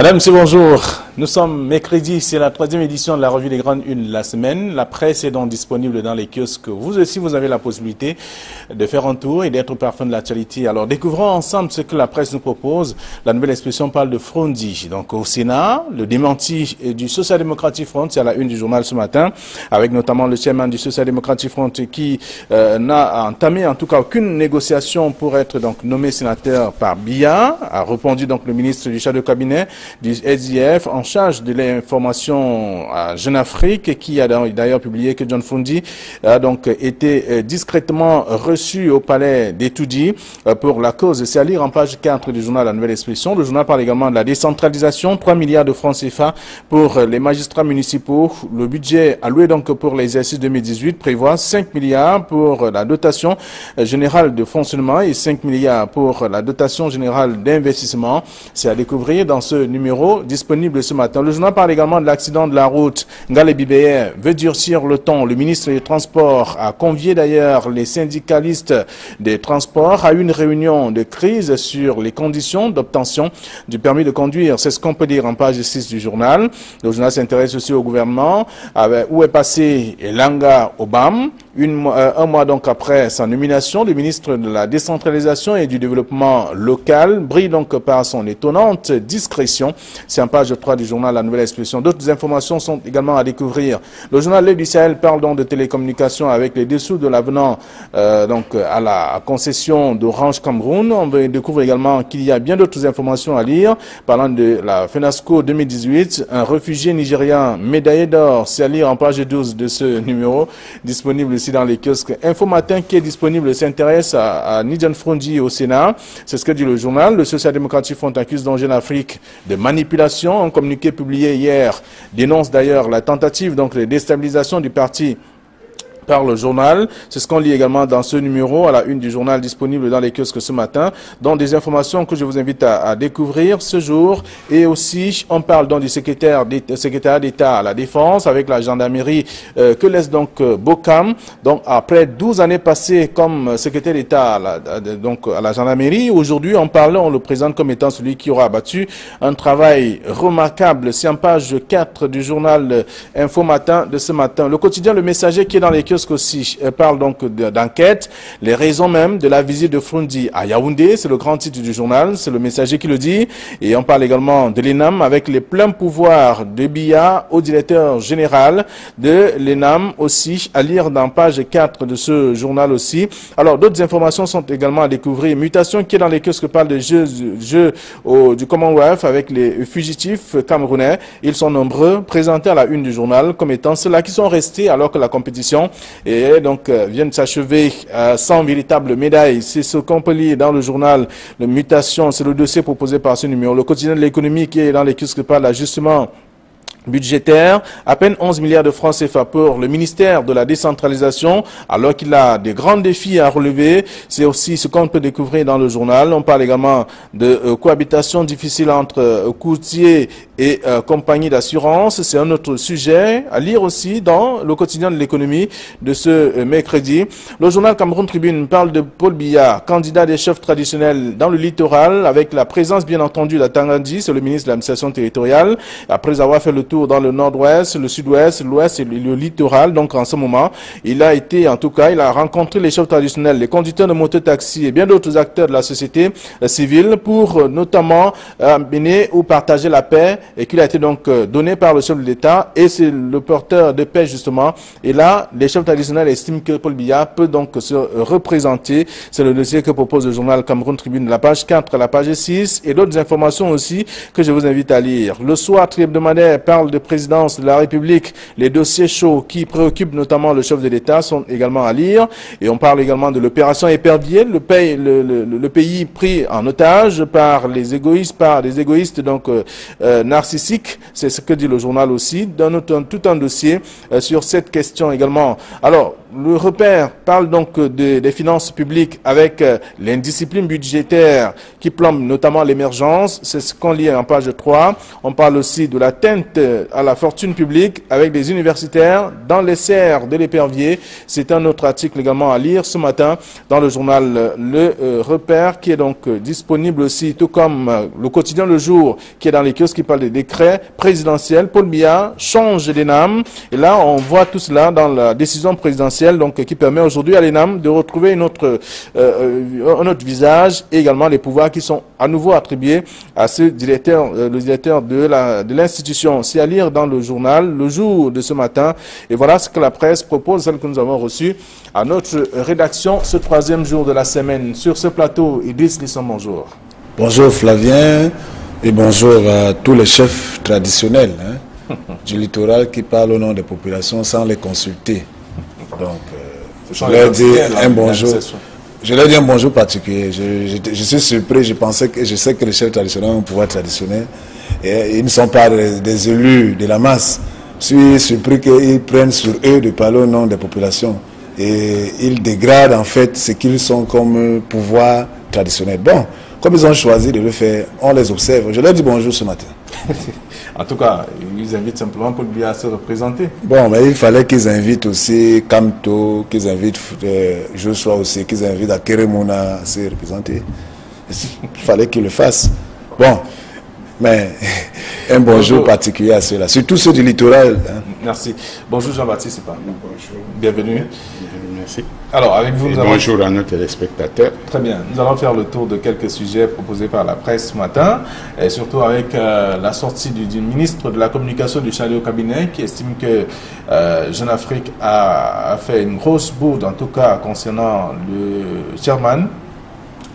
Madame, monsieur, bonjour. Nous sommes mercredi, c'est la 3e édition de la revue des grandes unes de la semaine. La presse est donc disponible dans les kiosques. Vous aussi, vous avez la possibilité de faire un tour et d'être au parfum de l'actualité. Alors, découvrons ensemble ce que la presse nous propose. La nouvelle expression parle de Frondi. Donc, au Sénat, le démenti du Social Democratic Front, c'est à la une du journal ce matin, avec notamment le chairman du Social Democratic Front qui n'a entamé en tout cas aucune négociation pour être donc nommé sénateur par Biya, a répondu donc le ministre du chef de cabinet du SDF en charge de l'information à Jeune Afrique, qui a d'ailleurs publié que John Frondi a donc été discrètement reçu au palais d'Etoudi pour la cause. C'est à lire en page 4 du journal La Nouvelle Expression. Le journal parle également de la décentralisation, 3 milliards de francs CFA pour les magistrats municipaux. Le budget alloué donc pour l'exercice 2018 prévoit 5 milliards pour la dotation générale de fonctionnement et 5 milliards pour la dotation générale d'investissement. C'est à découvrir dans ce numéro disponible ce matin. Le journal parle également de l'accident de la route. Ngale Bibeye veut durcir le ton. Le ministre des Transports a convié d'ailleurs les syndicalistes des transports à une réunion de crise sur les conditions d'obtention du permis de conduire. C'est ce qu'on peut dire en page 6 du journal. Le journal s'intéresse aussi au gouvernement. Où est passé Elanga Obam? Un mois donc après sa nomination, le ministre de la décentralisation et du développement local brille donc par son étonnante discrétion. C'est en page 3 du journal La Nouvelle Expression. D'autres informations sont également à découvrir. Le journal L'Œil du Sahel parle donc de télécommunications avec les dessous de l'avenant donc à la concession d'Orange Cameroun. On découvre également qu'il y a bien d'autres informations à lire. Parlant de la FENASCO 2018, un réfugié nigérian médaillé d'or. C'est à lire en page 12 de ce numéro, disponible ici dans les kiosques. Info Matin qui est disponible s'intéresse à John Frondi au Sénat. C'est ce que dit le journal. Le Social Democratic Front accuse donc Jeune Afrique de manipulation. Un communiqué publié hier dénonce d'ailleurs la tentative donc de déstabilisation du parti par le journal. C'est ce qu'on lit également dans ce numéro à la une du journal disponible dans les kiosques ce matin, dont des informations que je vous invite à découvrir ce jour. Et aussi, on parle donc du secrétaire d'État à la Défense avec la gendarmerie que laisse donc Bokam. Donc, après 12 années passées comme secrétaire d'État à la gendarmerie, aujourd'hui, on le présente comme étant celui qui aura abattu un travail remarquable. C'est en page 4 du journal Info Matin de ce matin. Le quotidien Le Messager qui est dans les kiosques aussi parle donc d'enquête, les raisons même de la visite de Frondi à Yaoundé, c'est le grand titre du journal, c'est le Messager qui le dit, et on parle également de l'ENAM avec les pleins pouvoirs de Biya au directeur général de l'ENAM aussi, à lire dans page 4 de ce journal aussi. Alors d'autres informations sont également à découvrir, mutation qui est dans les kiosques parle de jeux du Commonwealth avec les fugitifs camerounais, ils sont nombreux, présentés à la une du journal comme étant ceux-là qui sont restés alors que la compétition et donc viennent s'achever sans véritable médaille. C'est ce qu'on peut lire dans le journal Le Mutation, c'est le dossier proposé par ce numéro. Le quotidien de l'économie qui est dans les kiosques parle d'ajustement budgétaire, à peine 11 milliards de francs CFA pour le ministère de la décentralisation, alors qu'il a des grands défis à relever. C'est aussi ce qu'on peut découvrir dans le journal. On parle également de cohabitation difficile entre courtiers et compagnies d'assurance. C'est un autre sujet à lire aussi dans le quotidien de l'économie de ce mercredi. Le journal Cameroun Tribune parle de Paul Biya, candidat des chefs traditionnels dans le littoral, avec la présence bien entendu d'Atangandi, c'est le ministre de l'administration territoriale, après avoir fait le tour dans le nord-ouest, le sud-ouest, l'ouest et le littoral. Donc en ce moment, il a rencontré les chefs traditionnels, les conducteurs de moto-taxi et bien d'autres acteurs de la société civile pour notamment mener ou partager la paix et qu'il a été donc donné par le chef de l'État et c'est le porteur de paix justement. Et là, les chefs traditionnels estiment que Paul Biya peut donc se représenter. C'est le dossier que propose le journal Cameroun Tribune, la page 4, la page 6 et d'autres informations aussi que je vous invite à lire. Le soir hebdomadaire parle de présidence de la République. Les dossiers chauds qui préoccupent notamment le chef de l'État sont également à lire. Et on parle également de l'opération Épervier, le pays pris en otage par des égoïstes donc narcissiques. C'est ce que dit le journal aussi. Dans tout un dossier sur cette question également. Alors, le repère parle donc des finances publiques avec l'indiscipline budgétaire qui plombe notamment l'émergence. C'est ce qu'on lit en page 3. On parle aussi de l'atteinte à la fortune publique avec des universitaires dans les serres de l'épervier. C'est un autre article également à lire ce matin dans le journal Le Repère, qui est donc disponible aussi, tout comme le quotidien Le Jour, qui est dans les kiosques, qui parle des décrets présidentiels. Paul Biya change l'ENAM. Et là, on voit tout cela dans la décision présidentielle, donc, qui permet aujourd'hui à l'ENAM de retrouver un autre visage, et également les pouvoirs qui sont à nouveau attribués à ce directeur, le directeur de l'institution. C'est à lire dans le journal Le Jour de ce matin. Et voilà ce que la presse propose, celle que nous avons reçue à notre rédaction ce 3e jour de la semaine. Sur ce plateau, Idriss Lisson, bonjour. Bonjour Flavien et bonjour à tous les chefs traditionnels du littoral qui parlent au nom des populations sans les consulter. Donc, je leur dis un bonjour. Je leur dis un bonjour particulier. Je suis surpris, je sais que les chefs traditionnels ont un pouvoir traditionnel et ils ne sont pas des élus de la masse. Je suis surpris qu'ils prennent sur eux de parler au nom des populations et ils dégradent en fait ce qu'ils sont comme pouvoir traditionnel. Bon, comme ils ont choisi de le faire, on les observe. Je leur dis bonjour ce matin. En tout cas, ils invitent simplement Paul Biya à se représenter. Bon, mais il fallait qu'ils invitent aussi Kamto, qu'ils invitent Joshua aussi, qu'ils invitent Akeremouna à se représenter. Il fallait qu'ils le fassent. Bon, mais un bonjour particulier à ceux-là, surtout ceux du littoral. Merci. Bonjour Jean-Baptiste Sipa. Bonjour. Bienvenue. Merci. Alors, avec vous, bonjour à nos téléspectateurs. Très bien. Nous allons faire le tour de quelques sujets proposés par la presse ce matin, et surtout avec la sortie du ministre de la Communication du Château Cabinet, qui estime que Jeune Afrique a fait une grosse bourde, en tout cas concernant le chairman,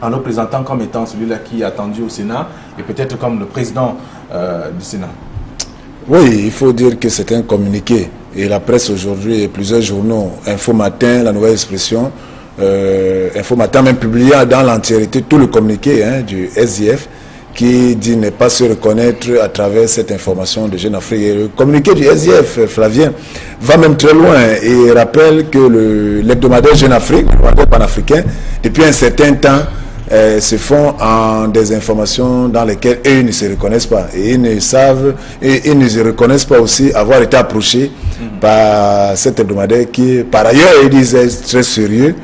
en le présentant comme étant celui-là qui est attendu au Sénat, et peut-être comme le président du Sénat. Oui, il faut dire que c'est un communiqué. Et la presse aujourd'hui et plusieurs journaux, Info Matin, La Nouvelle Expression, Info Matin même publié dans l'entièreté tout le communiqué du SDF qui dit ne pas se reconnaître à travers cette information de Jeune Afrique. Et le communiqué du SDF, Flavien, va même très loin et rappelle que l'hebdomadaire Jeune Afrique, le hebdomadaire panafricain, depuis un certain temps, se font en des informations dans lesquelles eux ne se reconnaissent pas et ils ne savent et ils ne se reconnaissent pas aussi avoir été approchés par cet hebdomadaire qui par ailleurs ils disent est très sérieux.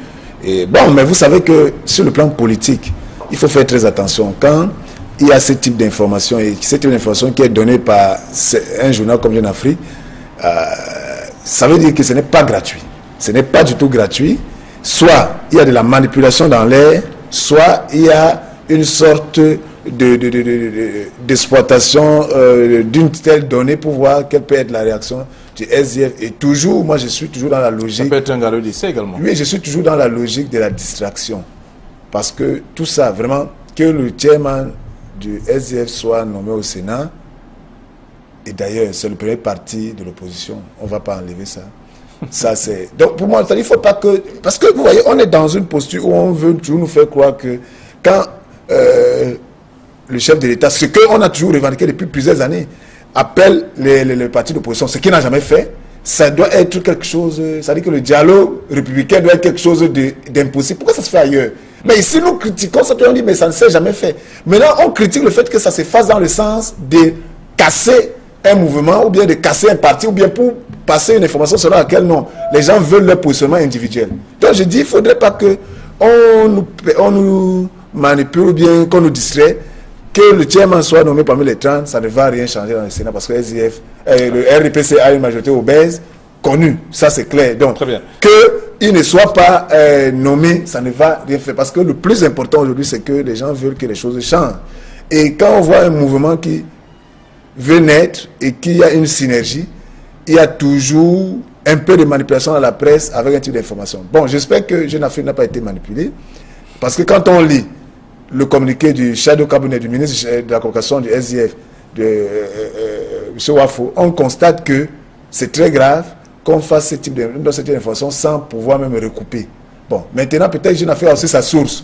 Et bon, mais vous savez que sur le plan politique il faut faire très attention quand il y a ce type d'information et ce type d'information qui est donnée par un journal comme Jeune Afrique, ça veut dire que ce n'est pas gratuit, ce n'est pas du tout gratuit. Soit il y a de la manipulation dans l'air, soit il y a une sorte d'exploitation d'une telle donnée pour voir quelle peut être la réaction du SDF. Et toujours, moi je suis toujours dans la logique... Ça peut être un galop d'essai également. Oui, je suis toujours dans la logique de la distraction. Parce que tout ça, vraiment, que le chairman du SDF soit nommé au Sénat, et d'ailleurs c'est le premier parti de l'opposition, on ne va pas enlever ça. Ça c'est donc pour moi il faut pas que parce que vous voyez on est dans une posture où on veut toujours nous faire croire que quand le chef de l'État, ce qu'on a toujours revendiqué depuis plusieurs années, appelle les partis d'opposition, ce qu'il n'a jamais fait, ça doit être quelque chose, ça dit que le dialogue républicain doit être quelque chose d'impossible. Pourquoi ça se fait ailleurs? Mais ici nous critiquons ça, on dit mais ça ne s'est jamais fait. Maintenant on critique le fait que ça se fasse dans le sens de casser un mouvement ou bien de casser un parti ou bien pour passer une information selon laquelle non, les gens veulent leur positionnement individuel. Donc je dis, il ne faudrait pas que on nous manipule ou bien qu'on nous distrait, que le chairman soit nommé parmi les 30, ça ne va rien changer dans le Sénat parce que le RDPC a une majorité obèse connue, ça c'est clair. Donc qu'il ne soit pas nommé, ça ne va rien faire parce que le plus important aujourd'hui c'est que les gens veulent que les choses changent. Et quand on voit un mouvement qui veut naître et qu'il y a une synergie, il y a toujours un peu de manipulation dans la presse avec un type d'information. Bon, j'espère que Jeune Afrique n'a pas été manipulé, parce que quand on lit le communiqué du Shadow Cabinet, du ministre de la Communication du SDF, de M. Wafo, on constate que c'est très grave qu'on fasse ce type d'information sans pouvoir même recouper. Bon, maintenant peut-être Jeune Afrique a aussi sa source.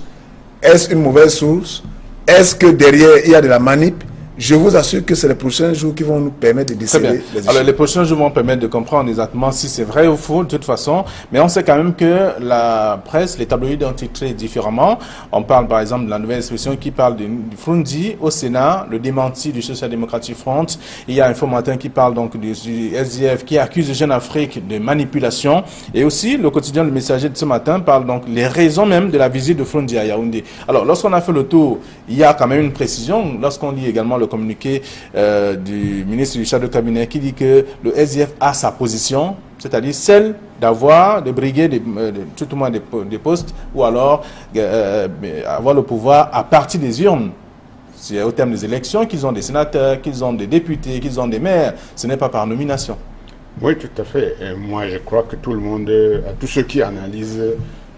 Est-ce une mauvaise source? Est-ce que derrière il y a de la manip? Je vous assure que c'est les prochains jours qui vont nous permettre de déceler les échecs. Alors, les prochains jours vont permettre de comprendre exactement si c'est vrai ou faux, de toute façon. Mais on sait quand même que la presse, les tabloïds ont titré différemment. On parle, par exemple, de la nouvelle expression qui parle du Frundi au Sénat, le démenti du Social Democratic Front. Il y a Info Matin qui parle donc du SDF qui accuse Jeune Afrique de manipulation. Et aussi, le quotidien Le Messager de ce matin parle donc les raisons même de la visite de Frundi à Yaoundé. Alors, lorsqu'on a fait le tour, il y a quand même une précision. Lorsqu'on lit également le communiqué du ministre du chef de cabinet qui dit que le SDF a sa position, c'est-à-dire celle d'avoir, de briguer tout au moins des postes ou alors avoir le pouvoir à partir des urnes. C'est au terme des élections qu'ils ont des sénateurs, qu'ils ont des députés, qu'ils ont des maires. Ce n'est pas par nomination. Oui, tout à fait. Et moi, je crois que tout le monde, tous ceux qui analysent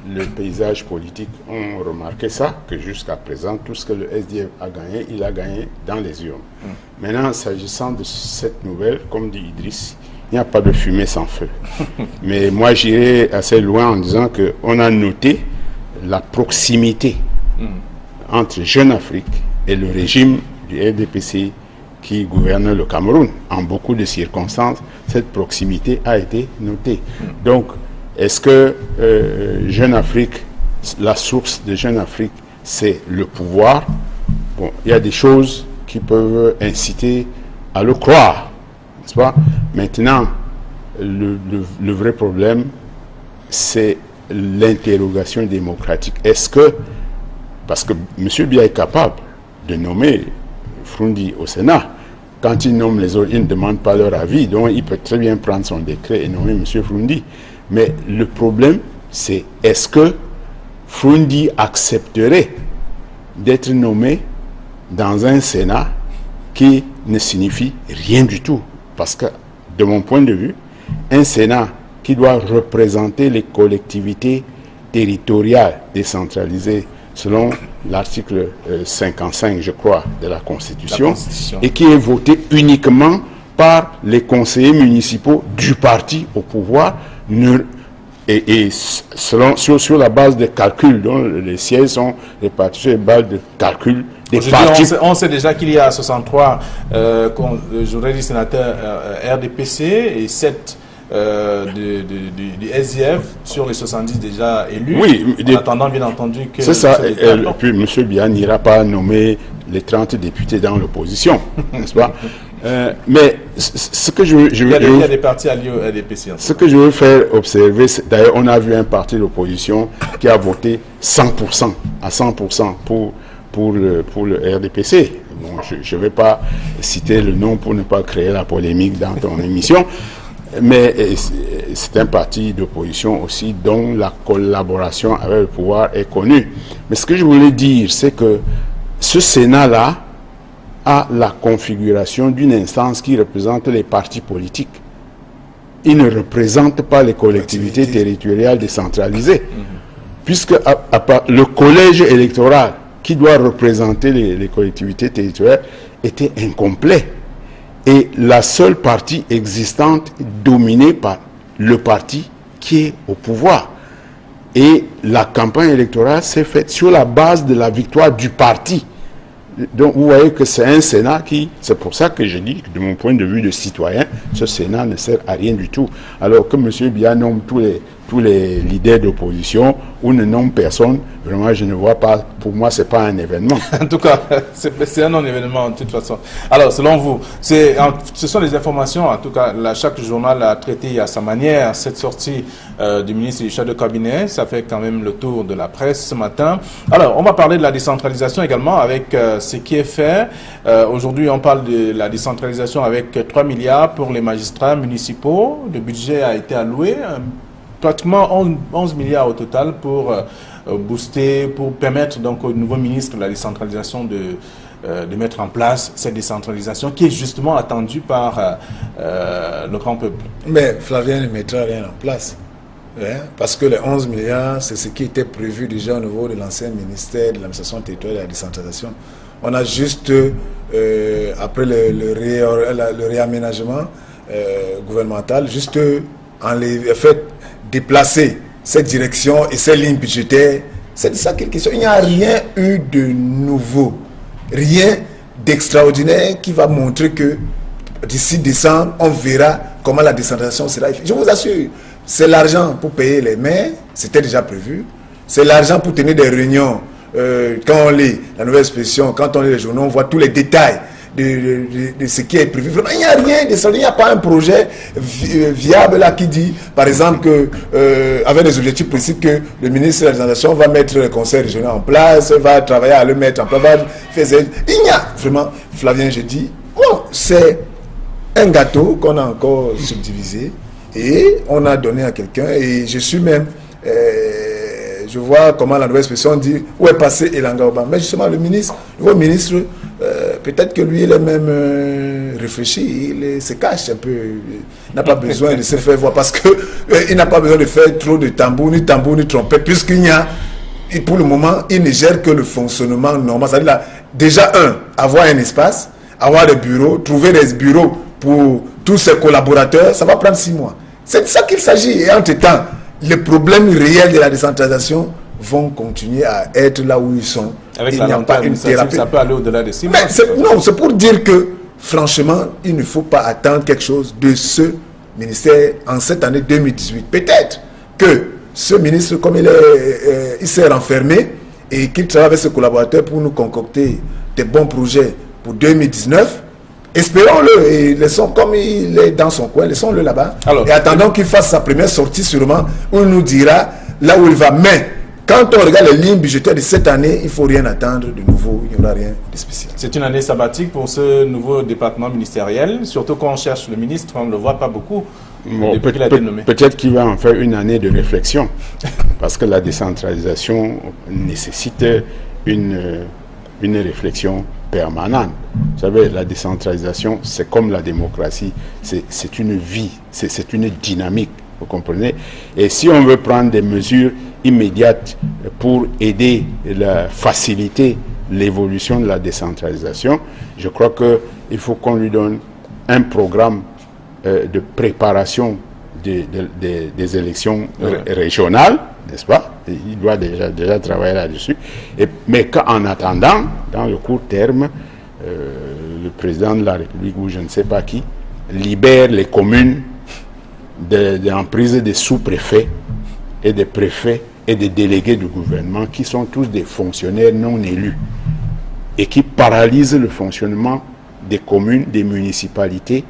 le paysage politique ont remarqué ça, que jusqu'à présent, tout ce que le SDF a gagné, il a gagné dans les urnes. Maintenant, s'agissant de cette nouvelle, comme dit Idriss, il n'y a pas de fumée sans feu. Mais moi, j'irai assez loin en disant qu'on a noté la proximité entre Jeune Afrique et le régime du RDPC qui gouverne le Cameroun. En beaucoup de circonstances, cette proximité a été notée. Donc, est-ce que Jeune Afrique, la source de Jeune Afrique, c'est le pouvoir? Bon, il y a des choses qui peuvent inciter à le croire, n'est-ce pas? Maintenant, le vrai problème, c'est l'interrogation démocratique. Est-ce que, parce que M. Biya est capable de nommer Frundi au Sénat, quand il nomme les autres, il ne demande pas leur avis, donc il peut très bien prendre son décret et nommer M. Frundi. Mais le problème, c'est est-ce que Frundi accepterait d'être nommé dans un Sénat qui ne signifie rien du tout? Parce que, de mon point de vue, un Sénat qui doit représenter les collectivités territoriales décentralisées selon l'article 55, je crois, de la Constitution, et qui est voté uniquement par les conseillers municipaux du parti au pouvoir, sur la base des calculs, dont les sièges sont répartis sur les bases de calcul des partis. On sait déjà qu'il y a 63 sénateurs RDPC et 7 du SDF sur les 70 déjà élus. Oui, en attendant bien entendu que... C'est ça, et puis M. Biya n'ira pas nommer les 30 députés dans l'opposition, n'est-ce pas? Mais ce que je veux... Il y a des partis alliés au RDPC. Ce que je veux faire observer, d'ailleurs on a vu un parti d'opposition qui a voté 100%, à 100% pour le RDPC. Bon, je ne vais pas citer le nom pour ne pas créer la polémique dans ton émission. Mais c'est un parti d'opposition aussi dont la collaboration avec le pouvoir est connue. Mais ce que je voulais dire, c'est que ce Sénat-là a la configuration d'une instance qui représente les partis politiques. Il ne représente pas les collectivités territoriales décentralisées. Puisque le collège électoral qui doit représenter les collectivités territoriales était incomplet. Et la seule partie existante dominée par le parti qui est au pouvoir. Et la campagne électorale s'est faite sur la base de la victoire du parti. Donc vous voyez que c'est un Sénat qui... C'est pour ça que je dis que de mon point de vue de citoyen, ce Sénat ne sert à rien du tout. Alors que M. Biya nomme tous les leaders d'opposition ou ne nomme personne, vraiment je ne vois pas, pour moi c'est pas un événement. En tout cas, c'est un non-événement de toute façon. Alors selon vous, ce sont les informations, en tout cas chaque journal a traité à sa manière cette sortie du ministre du chef de cabinet. Ça fait quand même le tour de la presse ce matin. Alors on va parler de la décentralisation également avec ce qui est fait. Aujourd'hui on parle de la décentralisation avec 3 milliards pour les magistrats municipaux. Le budget a été alloué. Pratiquement 11 milliards au total pour booster, pour permettre donc au nouveau ministre de la décentralisation de mettre en place cette décentralisation qui est justement attendue par le grand peuple. Mais Flavien ne mettra rien en place. Hein, parce que les 11 milliards, c'est ce qui était prévu déjà au niveau de l'ancien ministère de l'administration territoriale et de la décentralisation. On a juste, après le réaménagement gouvernemental, juste déplacer cette direction et ces lignes budgétaires. C'est de ça qu'il est question. Il n'y a rien eu de nouveau. Rien. d'extraordinaire qui va montrer que d'ici décembre, on verra comment la décentralisation sera efficace. Je vous assure, c'est l'argent pour payer les maires, c'était déjà prévu. C'est l'argent pour tenir des réunions. Quand on lit la nouvelle expression, quand on lit les journaux, on voit tous les détails de ce qui est prévu. Vraiment, il n'y a rien de ça. Il n'y a pas un projet viable là qui dit, par exemple, que avec des objectifs précis, que le ministre de la Décentralisation va mettre le conseil régional en place, va travailler à le mettre en place. Il n'y a vraiment, Flavien, je dis, bon, c'est un gâteau qu'on a encore subdivisé et on a donné à quelqu'un. Et je suis même... je vois comment la nouvelle expression dit où est passé Elanga Oba. Mais justement, le nouveau ministre, peut-être que lui, il est même réfléchi, il se cache un peu. Il n'a pas besoin de se faire voir parce qu'il n'a pas besoin de faire trop de tambour, ni trompette, puisqu'il y a, et pour le moment, il ne gère que le fonctionnement normal. C'est-à-dire, déjà, avoir un espace, avoir des bureaux, trouver des bureaux pour tous ses collaborateurs, ça va prendre 6 mois. C'est de ça qu'il s'agit. Et entre-temps, les problèmes réels de la décentralisation vont continuer à être là où ils sont. Avec il n'y a pas une thérapie. Ça peut aller au-delà de 6 mois. Non, c'est pour dire que, franchement, il ne faut pas attendre quelque chose de ce ministère en cette année 2018. Peut-être que ce ministre, comme il s'est renfermé et qu'il travaille avec ses collaborateurs pour nous concocter des bons projets pour 2019, espérons-le et laissons, comme il est dans son coin, laissons-le là-bas. Et attendons qu'il fasse sa première sortie sûrement où il nous dira là où il va. Mais quand on regarde les lignes budgétaires de cette année, il ne faut rien attendre de nouveau, il n'y aura rien de spécial. C'est une année sabbatique pour ce nouveau département ministériel, surtout quand on cherche le ministre, on ne le voit pas beaucoup. Bon, peut-être qu'il va en faire une année de réflexion, parce que la décentralisation nécessite une réflexion permanente. Vous savez, la décentralisation, c'est comme la démocratie, c'est une vie, c'est une dynamique, vous comprenez? Et si on veut prendre des mesures immédiates pour aider, faciliter l'évolution de la décentralisation, je crois qu'il faut qu'on lui donne un programme de préparation des élections régionales, n'est-ce pas? Il doit déjà travailler là-dessus. Mais qu'en attendant, dans le court terme, le président de la République, ou je ne sais pas qui, libère les communes de l'emprise des sous-préfets et des préfets et des délégués du gouvernement qui sont tous des fonctionnaires non élus et qui paralysent le fonctionnement des communes, des municipalités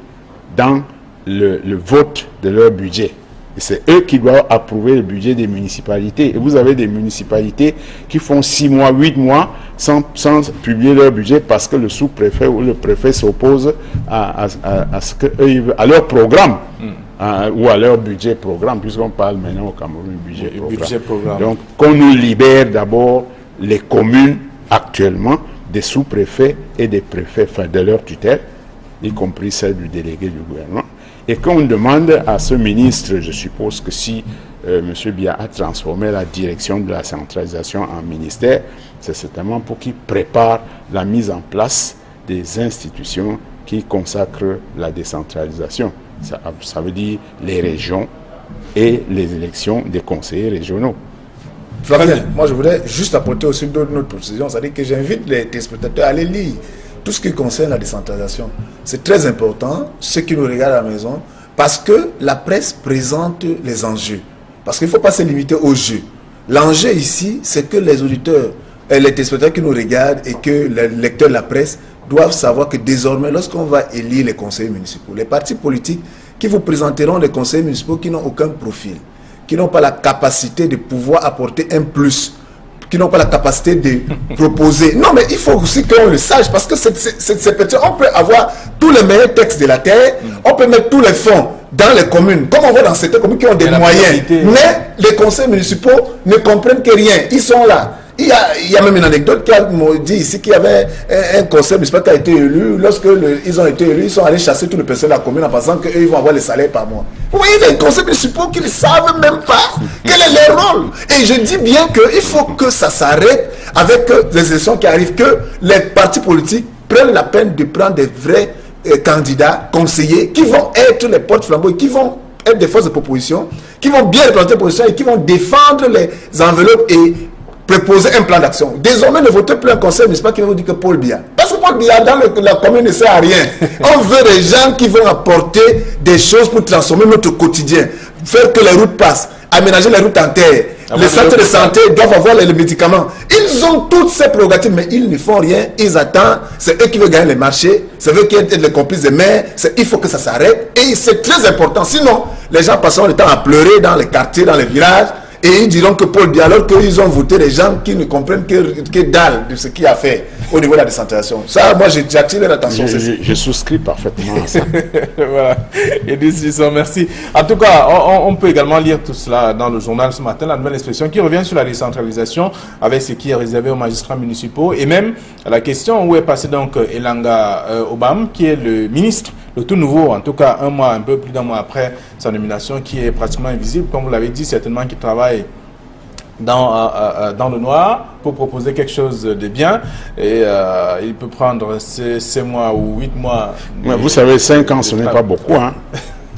dans le vote de leur budget. C'est eux qui doivent approuver le budget des municipalités. Et vous avez des municipalités qui font 6 mois, 8 mois sans publier leur budget parce que le sous-préfet ou le préfet s'oppose à leur programme ou à leur budget programme, puisqu'on parle maintenant au Cameroun du budget programme. Donc, qu'on nous libère d'abord les communes actuellement des sous-préfets et des préfets, enfin de leur tutelle, y compris celle du délégué du gouvernement. Et qu'on demande à ce ministre, je suppose que si M. Biya a transformé la direction de la centralisation en ministère, c'est certainement pour qu'il prépare la mise en place des institutions qui consacrent la décentralisation. Ça veut dire les régions et les élections des conseillers régionaux. Flavien, moi je voudrais juste apporter aussi d'autres précisions, c'est-à-dire que j'invite les téléspectateurs à aller lire tout ce qui concerne la décentralisation. C'est très important, ceux qui nous regardent à la maison, parce que la presse présente les enjeux. Parce qu'il ne faut pas se limiter aux jeux. L'enjeu ici, c'est que les auditeurs, les téléspectateurs qui nous regardent et que les lecteurs de la presse doivent savoir que désormais, lorsqu'on va élire les conseillers municipaux, les partis politiques qui vous présenteront des conseillers municipaux qui n'ont aucun profil, qui n'ont pas la capacité de pouvoir apporter un plus, qui n'ont pas la capacité de proposer. Non, mais il faut aussi qu'on le sache, parce que on peut avoir tous les meilleurs textes de la terre, on peut mettre tous les fonds dans les communes, comme on voit dans certaines communes qui ont des moyens, mais les conseils municipaux ne comprennent que rien, ils sont là. Il y a même une anecdote qui a dit ici qu'il y avait un conseil municipal qui a été élu. Lorsque ils ont été élus, ils sont allés chasser tout le personnel de la commune en pensant qu'eux ils vont avoir les salaires par mois. Vous voyez les conseils municipaux qui ne savent même pas quel est leur rôle. Et je dis bien qu'il faut que ça s'arrête avec les élections qui arrivent, que les partis politiques prennent la peine de prendre des vrais candidats, conseillers, qui vont être les porte-flambeaux, qui vont être des forces de proposition, qui vont bien représenter les positions et qui vont défendre les enveloppes et proposer un plan d'action. Désormais, ne votez plus un conseil municipal qui va vous dire que Paul Biya. Parce que Paul Biya dans la commune ne sert à rien. On veut des gens qui vont apporter des choses pour transformer notre quotidien, faire que les routes passent, aménager les routes en terre. Les centres de santé doivent avoir les médicaments. Ils ont toutes ces prérogatives, mais ils ne font rien. Ils attendent. C'est eux qui veulent gagner les marchés. C'est eux qui être les complices des maires. Il faut que ça s'arrête. Et c'est très important. Sinon, les gens passeront le temps à pleurer dans les quartiers, dans les villages. Et ils diront que Paul Biya, alors qu'ils ont voté des gens qui ne comprennent que dalle de ce qu'il a fait au niveau de la décentralisation. Ça, moi, j'attire l'attention. Je souscris parfaitement à ça. Voilà. Et d'ici ça, merci. En tout cas, on peut également lire tout cela dans le journal ce matin, la nouvelle expression qui revient sur la décentralisation avec ce qui est réservé aux magistrats municipaux et même la question où est passé donc Elanga Obam, qui est le ministre, le tout nouveau, en tout cas un peu plus d'un mois après sa nomination, qui est pratiquement invisible, comme vous l'avez dit, certainement qui travaille dans le noir pour proposer quelque chose de bien et il peut prendre 6 mois ou 8 mois. Mais vous savez, 5 ans ce n'est pas beaucoup, hein.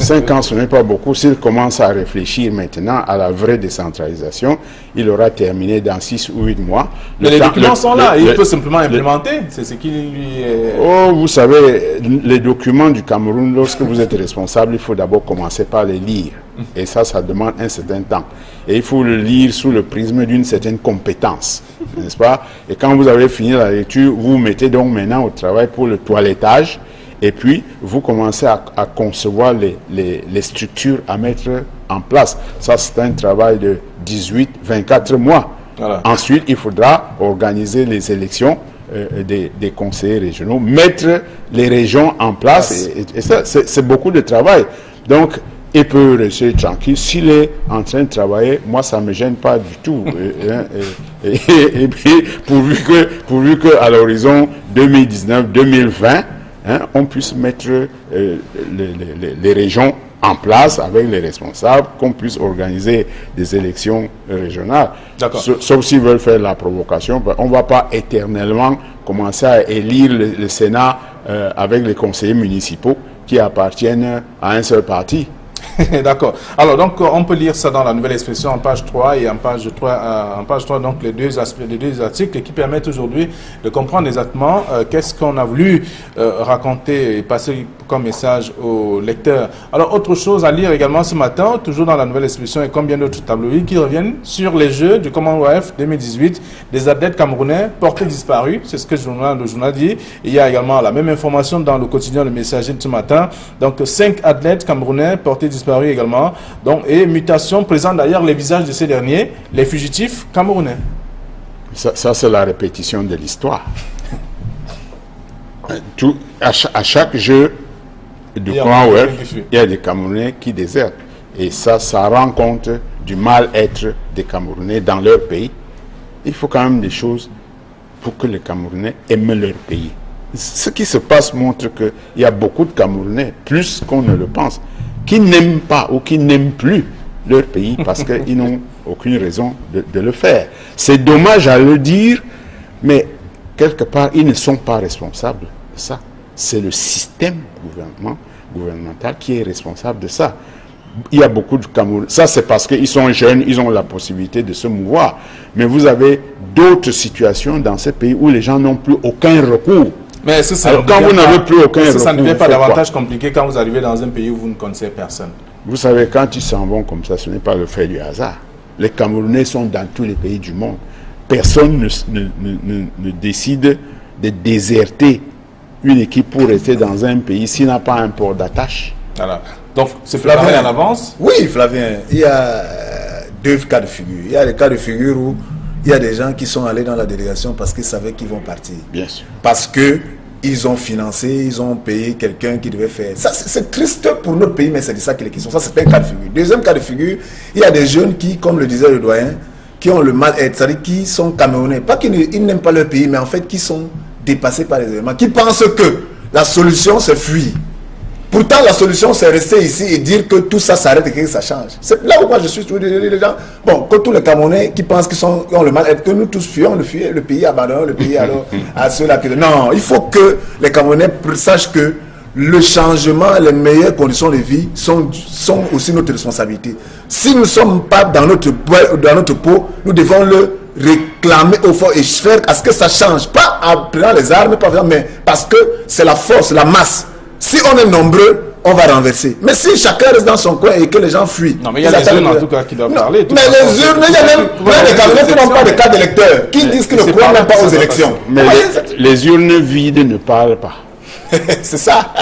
5 ans ce n'est pas beaucoup. S'il commence à réfléchir maintenant à la vraie décentralisation, il aura terminé dans 6 ou 8 mois. Mais les documents sont là, il peut simplement implémenter, c'est ce qui lui est... Oh, vous savez, les documents du Cameroun, lorsque vous êtes responsable, il faut d'abord commencer par les lire. Et ça demande un certain temps. Et il faut le lire sous le prisme d'une certaine compétence, n'est-ce pas? Et quand vous avez fini la lecture, vous vous mettez donc maintenant au travail pour le toilettage. Et puis, vous commencez à concevoir les structures à mettre en place. Ça, c'est un travail de 18-24 mois. Voilà. Ensuite, il faudra organiser les élections des conseillers régionaux, mettre les régions en place. Et ça, c'est beaucoup de travail. Donc, il peut rester tranquille. S'il est en train de travailler, moi, ça ne me gêne pas du tout. Et puis, pourvu que à l'horizon 2019-2020, on puisse mettre les régions en place avec les responsables, qu'on puisse organiser des élections régionales. Sauf s'ils veulent faire la provocation, on ne va pas éternellement commencer à élire le Sénat avec les conseillers municipaux qui appartiennent à un seul parti. D'accord. Alors, donc, on peut lire ça dans la nouvelle expression en page 3 et en page 3, donc, les deux articles qui permettent aujourd'hui de comprendre exactement qu'est-ce qu'on a voulu raconter et passer comme message aux lecteurs. Alors, autre chose à lire également ce matin, toujours dans la nouvelle expression et comme bien d'autres tabloïds qui reviennent sur les Jeux du Commonwealth 2018, des athlètes camerounais portés disparus. C'est ce que le journal dit. Il y a également la même information dans le quotidien Le Messager de ce matin. Donc, 5 athlètes camerounais portés disparus également. Donc, et mutation présente d'ailleurs les visages de ces derniers, les fugitifs camerounais. Ça c'est la répétition de l'histoire. À chaque jeu du Commonwealth, il y a des Camerounais qui désertent. Et ça rend compte du mal-être des Camerounais dans leur pays. Il faut quand même des choses pour que les Camerounais aiment leur pays. Ce qui se passe montre qu'il y a beaucoup de Camerounais, plus qu'on ne le pense, qui n'aiment pas ou qui n'aiment plus leur pays parce qu'ils n'ont aucune raison de le faire. C'est dommage à le dire, mais quelque part, ils ne sont pas responsables de ça. C'est le système gouvernemental qui est responsable de ça. Il y a beaucoup de Camerounais. Ça, c'est parce qu'ils sont jeunes, ils ont la possibilité de se mouvoir. Mais vous avez d'autres situations dans ces pays où les gens n'ont plus aucun recours. Mais ça alors quand vous n'avez plus aucun recours, ça ne devient pas davantage compliqué quand vous arrivez dans un pays où vous ne connaissez personne. Vous savez, quand ils s'en vont comme ça, ce n'est pas le fait du hasard. Les Camerounais sont dans tous les pays du monde. Personne ne décide de déserter une équipe pour rester dans un pays s'il n'a pas un port d'attache. Voilà. Donc, c'est Flavien en avance? Oui, Flavien. Il y a 2 cas de figure. Il y a des cas de figure où il y a des gens qui sont allés dans la délégation parce qu'ils savaient qu'ils vont partir. Bien sûr. Parce que ils ont financé, ils ont payé quelqu'un qui devait faire. Ça, c'est triste pour notre pays, mais c'est de ça qu'il est question. Ça, c'est un cas de figure. Deuxième cas de figure, il y a des jeunes qui, comme le disait le doyen, qui ont le mal-être, c'est-à-dire qui sont camerounais. Pas qu'ils n'aiment pas leur pays, mais en fait qui sont dépassés par les événements, qui pensent que la solution, c'est fuir. Pourtant, la solution, c'est rester ici et dire que tout ça s'arrête et que ça change. C'est là où moi je suis toujours les gens. Bon, que tous les Camerounais qui pensent qu'ils ont le mal-être, que nous tous fuyons, le pays abandonne, le pays alors à ceux-là qui... Non, il faut que les Camerounais sachent que le changement, les meilleures conditions de vie sont aussi notre responsabilité. Si nous ne sommes pas dans notre peau, nous devons le réclamer au fond et faire à ce que ça change. Pas en prenant les armes, mais parce que c'est la force, la masse. Si on est nombreux, on va renverser. Mais si chacun reste dans son coin et que les gens fuient... Non, mais il y a les urnes en tout cas qui doivent parler. Mais les urnes, il y a même des Camerounais qui n'ont pas de carte d'électeur, qui disent qu'ils ne croient même pas aux élections. Mais les urnes vides ne parlent pas. C'est ça.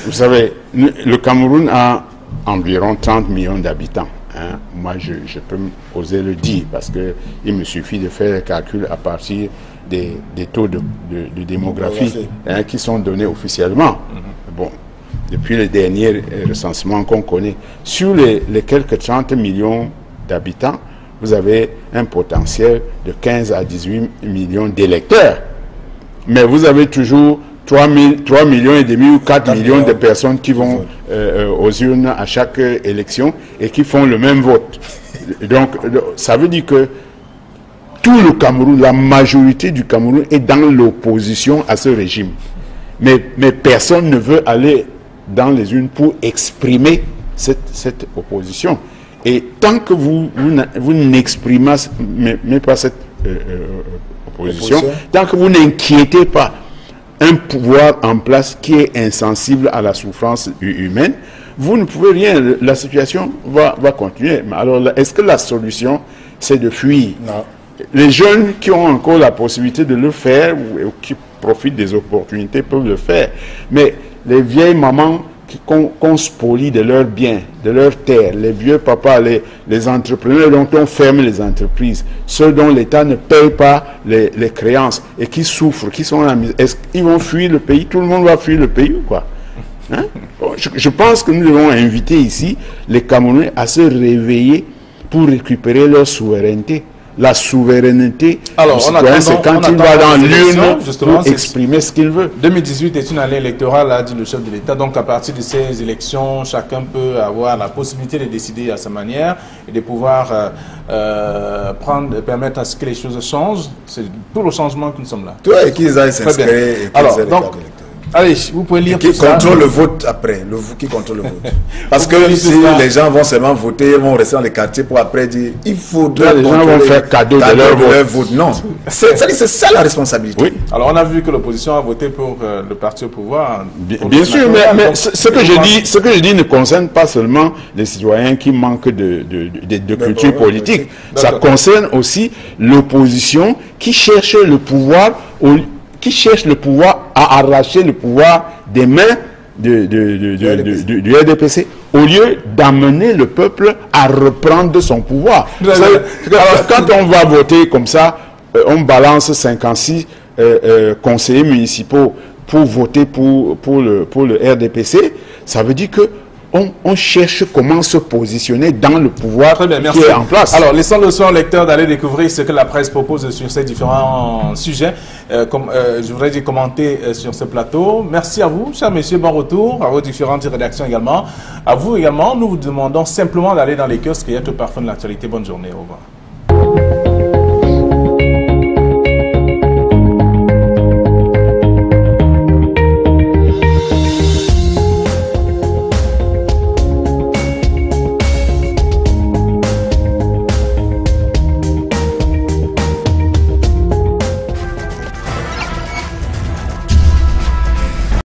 Vous savez, le Cameroun a environ 30 millions d'habitants. Hein. Moi, je peux oser le dire parce qu'il me suffit de faire les calculs à partir des taux de démographie qui sont donnés officiellement. Bon, depuis le dernier recensement qu'on connaît, sur les quelques 30 millions d'habitants, vous avez un potentiel de 15 à 18 millions d'électeurs. Mais vous avez toujours 3 millions et demi ou 4 millions de personnes qui vont aux urnes à chaque élection et qui font le même vote. Donc, ça veut dire que tout le Cameroun, la majorité du Cameroun est dans l'opposition à ce régime. Mais personne ne veut aller dans les urnes pour exprimer cette opposition. Et tant que vous n'exprimez pas cette opposition, tant que vous n'inquiétez pas un pouvoir en place qui est insensible à la souffrance humaine, vous ne pouvez rien. La situation va continuer. Mais alors, est-ce que la solution, c'est de fuir? Non. Les jeunes qui ont encore la possibilité de le faire ou qui profitent des opportunités peuvent le faire. Mais les vieilles mamans qu'on spolie de leurs biens, de leurs terres, les vieux papas, les entrepreneurs dont on ferme les entreprises, ceux dont l'État ne paye pas les créances et qui souffrent, qui sont à la misère, est-ce qu'ils vont fuir le pays? Tout le monde va fuir le pays ou quoi? Hein? Bon, je pense que nous devons inviter ici les Camerounais à se réveiller pour récupérer leur souveraineté. La souveraineté du citoyen, c'est quand il va dans l'urne pour exprimer ce qu'il veut. 2018 est une année électorale, a dit le chef de l'État. Donc, à partir de ces élections, chacun peut avoir la possibilité de décider à sa manière et de pouvoir permettre à ce que les choses changent. C'est pour le changement que nous sommes là. Toi et qu'ils aillent s'inscrire et qu'ils aient les cartes d'électeurs. Allez, vous pouvez lire qui contrôle le vote après, qui contrôle le vote. Parce que si les gens vont seulement voter, ils vont rester dans les quartiers pour après dire il faudrait les gens vont faire cadeau de leur vote. Non, c'est ça la responsabilité. Oui. Alors on a vu que l'opposition a voté pour le parti au pouvoir. Bien sûr, mais ce que je dis ne concerne pas seulement les citoyens qui manquent de culture politique. Ça concerne aussi l'opposition qui cherche le pouvoir à arracher le pouvoir des mains du RDPC au lieu d'amener le peuple à reprendre son pouvoir. Alors, quand on va voter comme ça, on balance 56 conseillers municipaux pour voter pour le RDPC, ça veut dire que on cherche comment se positionner dans le pouvoir qui est en place. Alors, laissons le soin aux lecteurs d'aller découvrir ce que la presse propose sur ces différents sujets. Je voudrais dire commenter sur ce plateau. Merci à vous, chers messieurs, bon retour, à vos différentes rédactions également. À vous également, nous vous demandons simplement d'aller dans les kiosques et être au parfum de l'actualité. Bonne journée, au revoir.